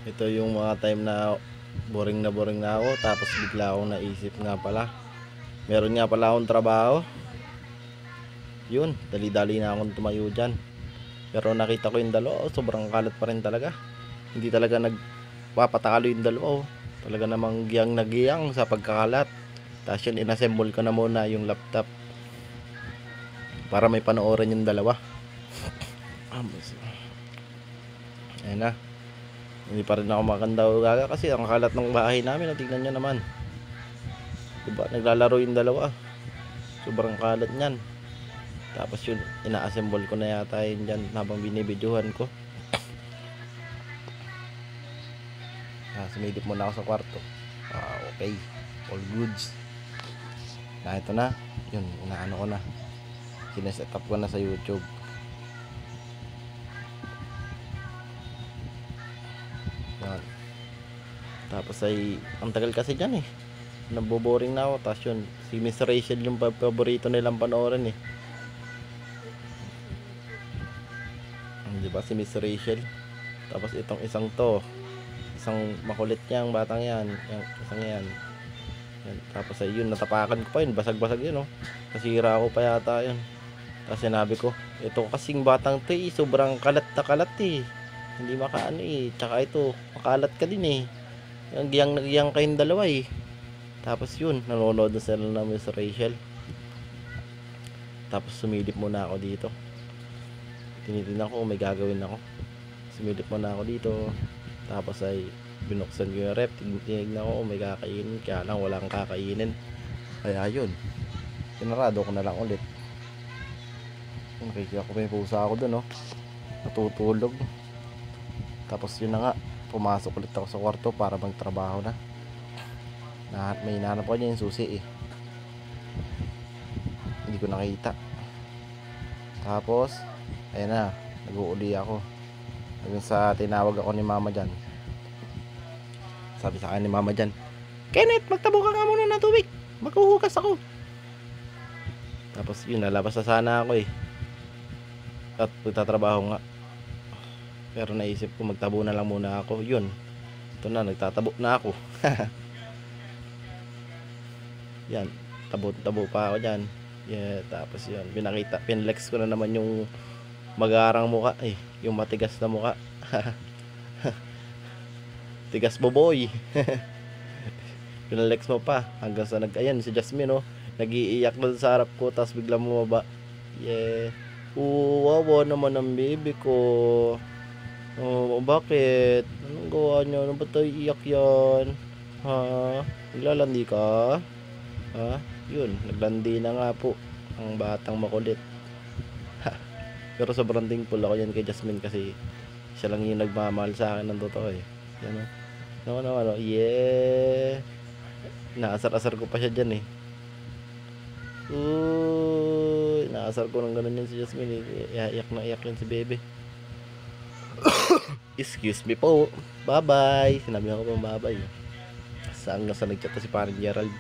Ito yung mga time na boring na ako, tapos bigla akong naisip nga pala. Meron nga pala akong trabaho. Yun, dali-dali na akong tumayo dyan. Pero nakita ko yung dalawa, sobrang kalat pa rin talaga. Hindi talaga nagpapatakalo yung dalawa. Talaga namang giyang na giyang sa pagkakalat. Tapos yun, inassemble ko na muna yung laptop para may panoorin yung dalawa. Ayan na. Hindi pa rin ako makanda o gaga kasi ang kalat ng bahay namin. Tingnan nyo naman, diba, naglalaro yung dalawa. Sobrang kalat nyan. Tapos yun, ina-assemble ko na yata yun dyan habang binibidyohan ko. Sumilip muna ako sa kwarto. Okay, all goods na. Ito na, yun, inaano ko na, sineset up ko na sa YouTube. Yan. Tapos ay ang tagal kasi dyan eh, naboboring na ako. Tapos yun, si Miss Rachel yung paborito nilang panoorin eh. Diba, si Miss Rachel. Tapos itong isang to, isang makulit niyang batang yan, yung isang yan. Yan. Tapos ay yun, natapakan ko pa yun, basag-basag yun, oh. Nasira ko pa yata yun. Tapos sinabi ko, ito kasing batang to eh, sobrang kalat na kalat eh, hindi makaano eh. Tsaka ito, makalat ka din eh, yung giyang kayong dalawa eh. Tapos yun, nanonood na sila ng Miss Rachel. Tapos sumilip muna ako dito, tinitingnan ko kung may gagawin ako. Sumilip muna ako dito. Tapos ay binuksan ko yung rep, tinignan ko kung may kakainin. Kaya lang walang kakainin. Kaya yun, sinarado ko na lang ulit. Nakikita ko may pusa ako dun, oh, natutulog. Tapos yun na nga, pumasok ulit ako sa kwarto para magtrabaho na. May hinanap ko niya yung susi eh, hindi ko nakita. Tapos ayun na, nag-uuli ako. Hanggang sa tinawag ako ni mama dyan. Sabi sa akin ni mama dyan, Kenneth, magtabo ka nga muna ng tubig, maghuhugas ako. Tapos yun, nalabas na sana ako eh, at magtatrabaho nga. Pero naisip ko magtabo na lang muna ako. Yun, ito na, nagtatabo na ako. Yan, tabo pa ako dyan. Yeah, tapos yun, pinlex ko na naman yung magarang muka eh, yung matigas na muka. Tigas boboy. Pinalex mo pa hanggang sa ayan si Jasmine, oh, nag-iiyak doon sa harap ko. Tapos biglang bumaba. Yeah, wawa naman ang baby ko. Oh, bakit? Anong gawa niyo? Ano ba tayo iyak yan? Ha? Naglalandi ka? Ha? Yun, naglandi na nga po ang batang makulit. Pero sobrang thankful ako yan kay Jasmine kasi siya lang yung nagmamahal sa akin ng totoo eh. Yan, oh. No. Yeah. Naasar-asar ko pa siya dyan eh. Uy, naasar ko ng ganun yan si Jasmine eh. Iyak na iyak yan si bebe. Excuse me po, bye bye. Sinabi ako pang bye bye. Saan nga sa nagchat si parang Gerald.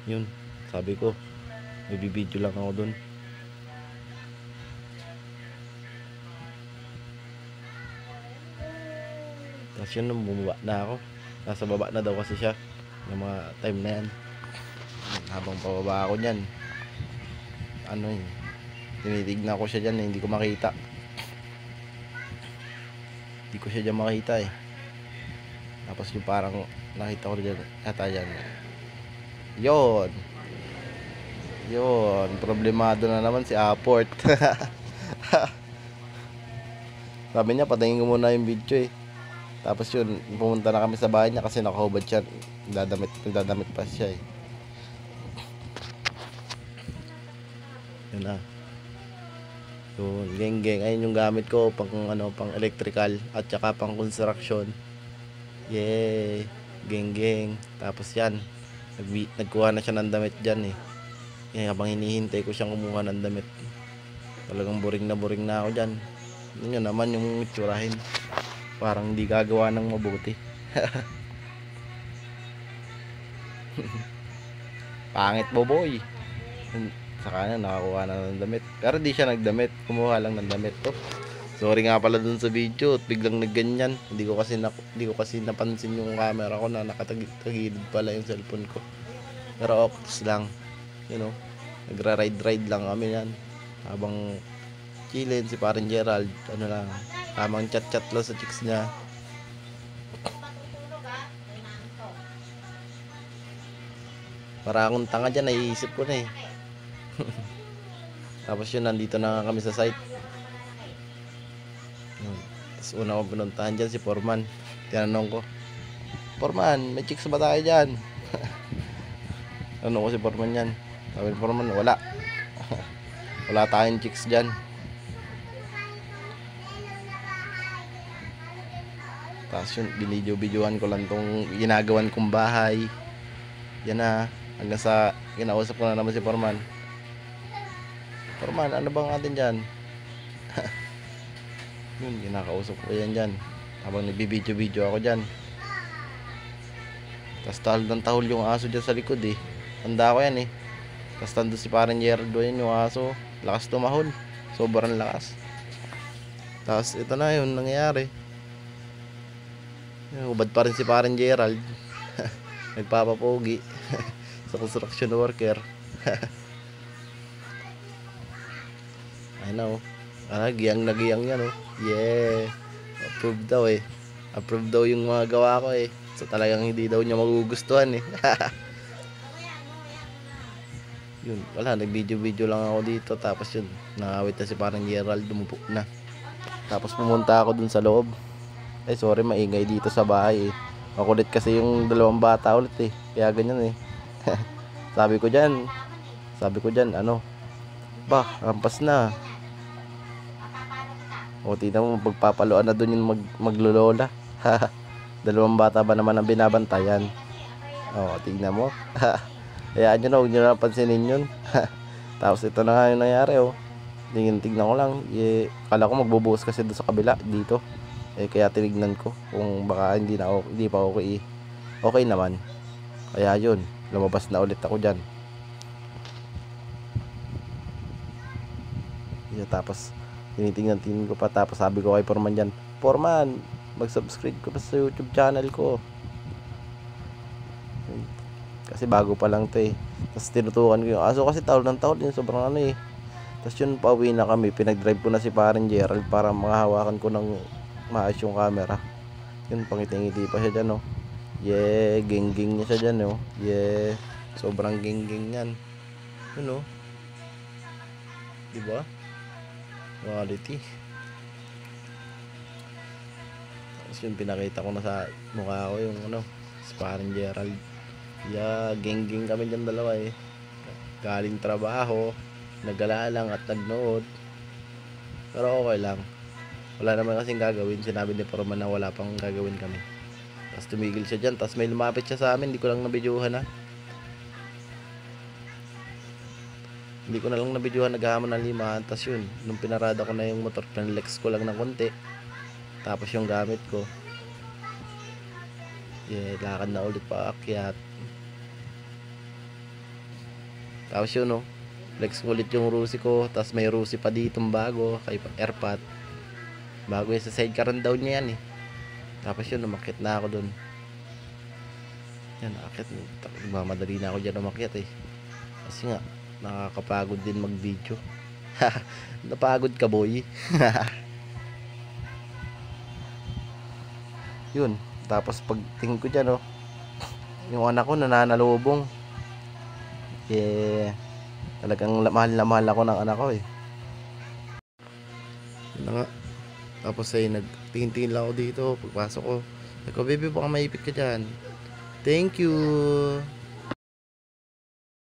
Yun, sabi ko magbibideo lang ako dun. Tapos yun, nung bumaba na ako, nasa baba na daw kasi siya ng mga time na yan. Habang pababa ako nyan, ano yun, tinitignan ko siya dyan, hindi ko makita. Hindi ko siya dyan makita eh. Tapos yung parang nakita ko dyan ata dyan. Yun, problemado na naman si Aport. Sabi niya patayin ko muna yung video eh. Tapos yun, pumunta na kami sa bahay niya kasi nakahubad siya, nagdadamit pa siya eh. Yun na. Yun, geng, ayun yung gamit ko pang pang electrical at saka pang construction. Yay, geng. Tapos yan, nagkuha na siya ng damit dyan eh. Kaya habang hinihintay ko siyang kumuha ng damit, talagang boring na ako dyan. Yun naman yung itsurahin, parang hindi gagawa ng mabuti. Pangit boboy. Sa kanya nakakuha na ng damit, pero di siya nagdamit, kumuha lang ng damit to. Sorry nga pala dun sa video at biglang nagganyan. Hindi ko kasi napansin yung camera ko na nakatagilid pala yung cellphone ko. Pero okay lang. You know, nagra-ride lang kami yan. Habang chillin si parang Gerald, ano lang, tamang chat-chat lang sa chicks niya. Para akong tanga dyan, naiisip ko na eh. Tapos yun, nandito na kami sa site. Tapos una ko pinuntahan dyan si Foreman. Tinanong ko, Foreman, may chicks ba tayo dyan? Tanong ko si Foreman yan. Sabi ni Foreman, wala. Wala tayong chicks dyan. Tapos yun, binidyo-videoan ko lang tong ginagawan kong bahay. Yan na. Hanggang sa kinausap ko na naman si Foreman. Foreman, ano bang atin dyan? Yun, kinakausap ko yan dyan. Habang nagbibidyo-video ako dyan. Tapos tahol ng tahol yung aso dyan sa likod eh. Tanda ko yan eh. Tapos tando si parang Gerardo yan yung aso. Lakas tumahol. Sobrang lakas. Tapos ito na yun nangyayari. Hubad pa rin si parang Gerald. Nagpapapogi. Sa construction worker. I know. Giyang na giyang yan oh. Yeah. Approved daw eh. Approved daw yung mga gawa ko eh. So talagang hindi daw niya magugustuhan eh. Yun, wala, nag-video lang ako dito. Tapos yun, nakawit na si parang Gerald, dumupo na. Tapos pumunta ako dun sa loob. Ay sorry, maingay dito sa bahay eh. Makulit kasi yung dalawang bata ulit eh. Kaya ganyan eh. Sabi ko dyan, ano, ba, rampas na. O tingnan mo, pagpapaluan na dun yung maglolola. Dalawang bata ba naman ang binabantayan? O tingnan mo. Hayaan nyo na, huwag nyo na pansinin yun. Tapos ito na nga yung nangyari oh. Tingnan ko lang, kala ko magbubuhos kasi doon sa kabila dito. Kaya tinignan ko kung baka hindi pa okay. Okay naman. Kaya yun, lumabas na ulit ako dyan. Tapos tinitingnan ko pa. Tapos sabi ko kay Foreman dyan, Foreman, mag-subscribe ko pa sa YouTube channel ko. Kasi bago pa lang to eh. Tapos tinutukan ko yung aso kasi taol ng taol yun, sobrang ano eh. Tapos yun, pauwi na kami. Pinag-drive ko na si parang Gerald para makahawakan ko ng maayos yung camera. Yun, pangiti-ngiti pa siya dyan oh. Yeah, geng-geng niya siya dyan oh. Yeah, sobrang geng-geng yan. Yun oh. Diba? Quality. Tapos yun, pinakita ko na sa mukha ko yung ano, si parang Gerald. Yeah, geng-geng kami dyan dalawa eh. Galing trabaho, nagala lang at nagnood. Pero okay lang. Wala naman kasing gagawin. Sinabi ni Foreman na wala pang gagawin kami. Tapos tumigil siya dyan. Tapos may lumapit siya sa amin. Hindi ko lang nabidyuhan ha. Hindi ko na lang nabidyuhan. Naghahamon ng limahan. Tapos yun, nung pinarada ko na yung motor, pinlex ko lang ng konti. Tapos yung gamit ko, lakad na ulit pa akyat. Tapos yun flex ko ulit yung Rusi ko. Tapos may Rusi pa ditong bago kay Airpat. Bago yung sa sidecar and down niya yan eh. Tapos yun, umakyat na ako dun. Yan, umakyat. Magmamadali na ako dyan umakyat eh. Kasi nga, nakakapagod din mag-video. Napagod ka boy. Yun, tapos pag tingin ko dyan yung anak ko nananalubong. Talagang mahal na mahal ako ng anak ko eh. Yun na nga. Tapos ay nagtingin-tingin lang ako dito. Pagpasok ko, baby baka maipit ka dyan. Thank you.